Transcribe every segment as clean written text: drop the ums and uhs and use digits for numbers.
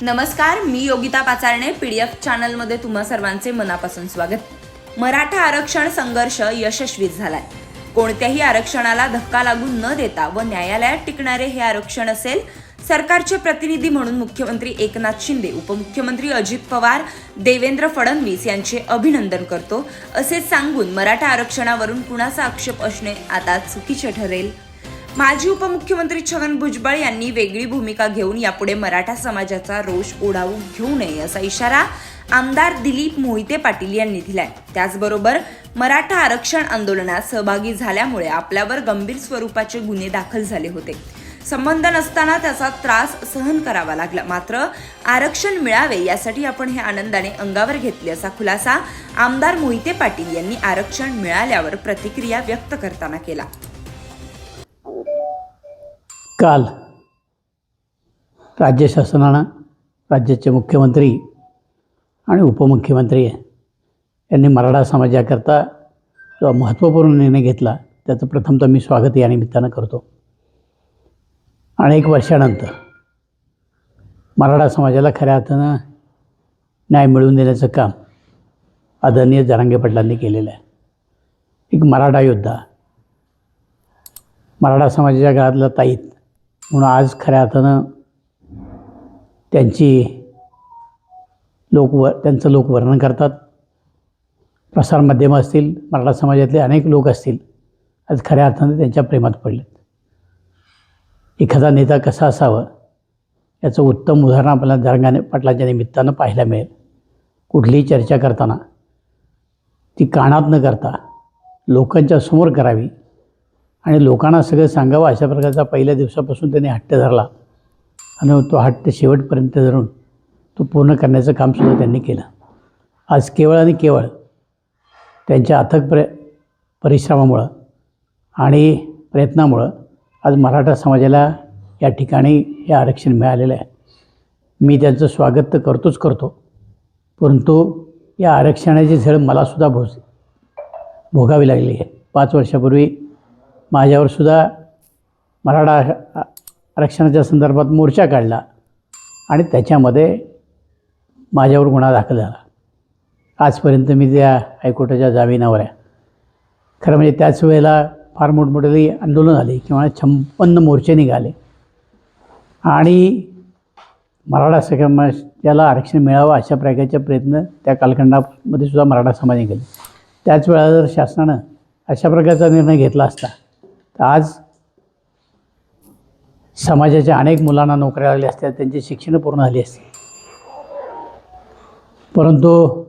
नमस्कार, मी योगिता पाचारणे. PDF चॅनलमध्ये तुम्हा सर्वांचे मनापासून स्वागत. मराठा आरक्षण संघर्ष यशस्वी झालाय. कोणत्याही आरक्षणाला धक्का लागू न देता व न्यायालयात टिकणारे हे आरक्षण असेल. सरकारचे प्रतिनिधी म्हणून मुख्यमंत्री एकनाथ शिंदे, उपमुख्यमंत्री अजित पवार, देवेंद्र फडणवीस यांचे अभिनंदन करतो असे सांगून मराठा आरक्षणावरून कुणाचा आक्षेप असणे आता चुकीचे ठरेल. माजी उपमुख्यमंत्री छगन भुजबळ यांनी वेगळी भूमिका घेऊन यापुढे मराठा समाजाचा रोष ओढावू घेऊ नये असा इशारा आमदार दिलीप मोहिते पाटील यांनी दिलाय. त्याचबरोबर मराठा आरक्षण आंदोलनात सहभागी झाल्यामुळे आपल्यावर गंभीर स्वरूपाचे गुन्हे दाखल झाले होते. संबंध नसताना त्याचा त्रास सहन करावा लागला. मात्र आरक्षण मिळावे यासाठी आपण हे आनंदाने अंगावर घेतले असा खुलासा आमदार मोहिते पाटील यांनी आरक्षण मिळाल्यावर प्रतिक्रिया व्यक्त करताना केला. काल राज्य शासनानं राज्याचे मुख्यमंत्री आणि उपमुख्यमंत्री यांनी मराठा समाजाकरता जो महत्त्वपूर्ण निर्णय घेतला त्याचं प्रथमतः मी स्वागत या निमित्तानं करतो. अनेक वर्षानंतर मराठा समाजाला खऱ्या अर्थानं न्याय मिळवून देण्याचं काम आदरणीय जरांगे पाटलांनी केलेलं आहे. एक मराठा योद्धा, मराठा समाजाच्या घरातला ताईत म्हणून आज खऱ्या अर्थानं त्यांचं लोक वर्णन करतात. प्रसारमाध्यमं असतील, मराठा समाजातले अनेक लोक असतील, आज खऱ्या अर्थानं त्यांच्या प्रेमात पडलेत. एखादा नेता कसा असावं याचं उत्तम उदाहरण आपल्याला जरांगे पाटलांच्या निमित्तानं पाहायला मिळेल. कुठलीही चर्चा करताना ती कानात न करता लोकांच्या समोर करावी आणि लोकांना सगळं सांगावं अशा प्रकारचा पहिल्या दिवसापासून त्यांनी हट्ट धरला आणि तो हट्ट शेवटपर्यंत धरून तो पूर्ण करण्याचं कामसुद्धा त्यांनी केलं. आज केवळ आणि केवळ त्यांच्या अथक परिश्रमामुळं आणि प्रयत्नामुळं आज मराठा समाजाला या ठिकाणी हे आरक्षण मिळालेलं आहे. मी त्यांचं स्वागत तर करतो, परंतु या आरक्षणाची झळ मलासुद्धा भोगावी लागली आहे. 5 वर्षापूर्वी माझ्यावरसुद्धा मराठा आरक्षणाच्या संदर्भात मोर्चा काढला आणि त्याच्यामध्ये माझ्यावर गुन्हा दाखल झाला. आजपर्यंत मी त्या हायकोर्टाच्या जामिनावर आहे. खरं म्हणजे त्याच वेळेला फार मोठमोठी आंदोलन झाली किंवा 56 मोर्चे निघाले आणि मराठा समाजाला आरक्षण मिळावं अशा प्रकारचे प्रयत्न त्या कालखंडामध्ये सुद्धा मराठा समाजाने केले. त्याच वेळा जर शासनानं अशा प्रकारचा निर्णय घेतला असता तर आज समाजाच्या अनेक मुलांना नोकऱ्या लागल्या असत्या, त्यांची शिक्षणं पूर्ण झाली असती. परंतु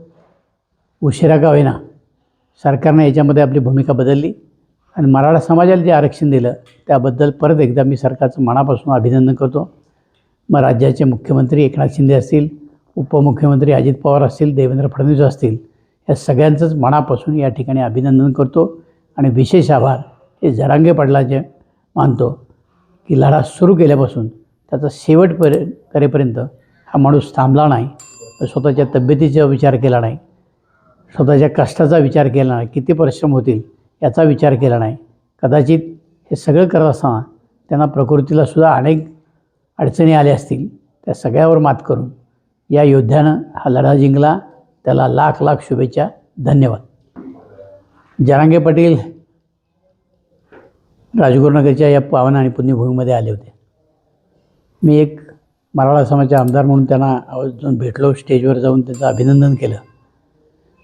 उशिरा का होईना सरकारनं याच्यामध्ये आपली भूमिका बदलली आणि मराठा समाजाला जे आरक्षण दिलं त्याबद्दल परत एकदा मी सरकारचं मनापासून अभिनंदन करतो. मग राज्याचे मुख्यमंत्री एकनाथ शिंदे असतील, उपमुख्यमंत्री अजित पवार असतील, देवेंद्र फडणवीस असतील, या सगळ्यांचंच मनापासून या ठिकाणी अभिनंदन करतो आणि विशेष आभार हे जरांगे पाटलांचे मानतो की लढा सुरू केल्यापासून त्याचा शेवट करेपर्यंत हा माणूस थांबला नाही, स्वतःच्या तब्येतीचा विचार केला नाही, स्वतःच्या कष्टाचा विचार केला नाही, किती परिश्रम होतील याचा विचार केला नाही. कदाचित हे सगळं करत असताना त्यांना प्रकृतीलासुद्धा अनेक अडचणी आल्या असतील. त्या सगळ्यावर मात करून या योद्ध्यानं हा लढा जिंकला. त्याला लाख लाख शुभेच्छा. धन्यवाद. जरांगे पाटील राजगुरुनगरच्या या पावन आणि पुण्यभूमीमध्ये आले होते. मी एक मराठा समाजाचे आमदार म्हणून त्यांना आवर्जून भेटलो, स्टेजवर जाऊन त्यांचं अभिनंदन केलं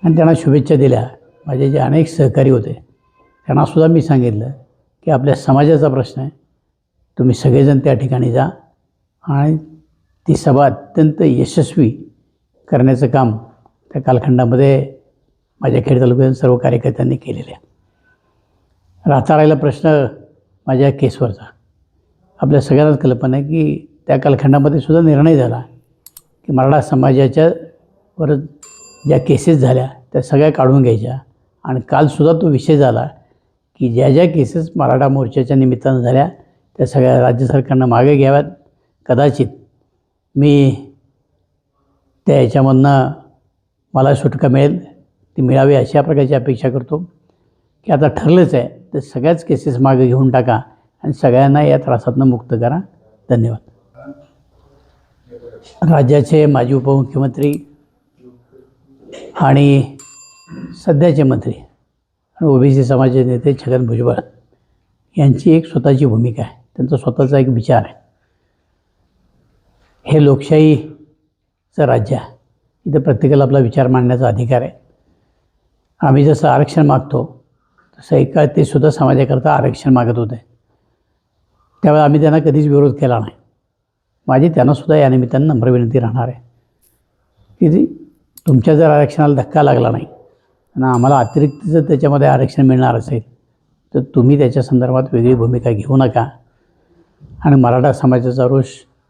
आणि त्यांना शुभेच्छा दिल्या. माझे जे अनेक सहकारी होते त्यांनासुद्धा मी सांगितलं की आपल्या समाजाचा प्रश्न आहे, तुम्ही सगळेजण त्या ठिकाणी जा आणि ती सभा अत्यंत यशस्वी करण्याचं काम त्या कालखंडामध्ये माझ्या खेड तालुक्यातील सर्व कार्यकर्त्यांनी केलेले आहे. राहता राहिला प्रश्न माझ्या केसवरचा. आपल्या सगळ्यांनाच कल्पना आहे की त्या कालखंडामध्ये सुद्धा निर्णय झाला की मराठा समाजाच्यावर ज्या केसेस झाल्या त्या सगळ्या काढून घ्यायच्या आणि कालसुद्धा तो विषय झाला की ज्या ज्या केसेस मराठा मोर्चाच्या निमित्तानं झाल्या त्या सगळ्या राज्य सरकारनं मागे घ्याव्यात. कदाचित मी त्या याच्यामधनं मला सुटका मिळेल, ती मिळावी अशा प्रकारची अपेक्षा करतो की आता ठरलंच आहे तर सगळ्याच केसेस मागे घेऊन टाका आणि सगळ्यांना या त्रासातनं मुक्त करा. धन्यवाद. राज्याचे माजी उपमुख्यमंत्री आणि सध्याचे मंत्री आणि ओबीसी समाजाचे नेते छगन भुजबळ यांची एक स्वतःची भूमिका आहे, त्यांचा स्वतःचा एक विचार आहे. हे लोकशाहीचं राज्य आहे, इथं प्रत्येकाला आपला विचार मांडण्याचा अधिकार आहे. आम्ही जसं आरक्षण मागतो तसं एका ते सुद्धा समाजाकरता आरक्षण मागत होते. त्यावेळेला आम्ही त्यांना कधीच विरोध केला नाही. माझी त्यांनासुद्धा या निमित्तानं नम्र विनंती राहणार आहे की तुमच्या जर आरक्षणाला धक्का लागला नाही आणि आम्हाला अतिरिक्त जर त्याच्यामध्ये आरक्षण मिळणार असेल तर तुम्ही त्याच्या संदर्भात वेगळी भूमिका घेऊ नका आणि मराठा समाजाचा रोष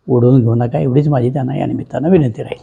ओढवून घेऊ नका, एवढीच माझी त्यांना या निमित्तानं विनंती राहील.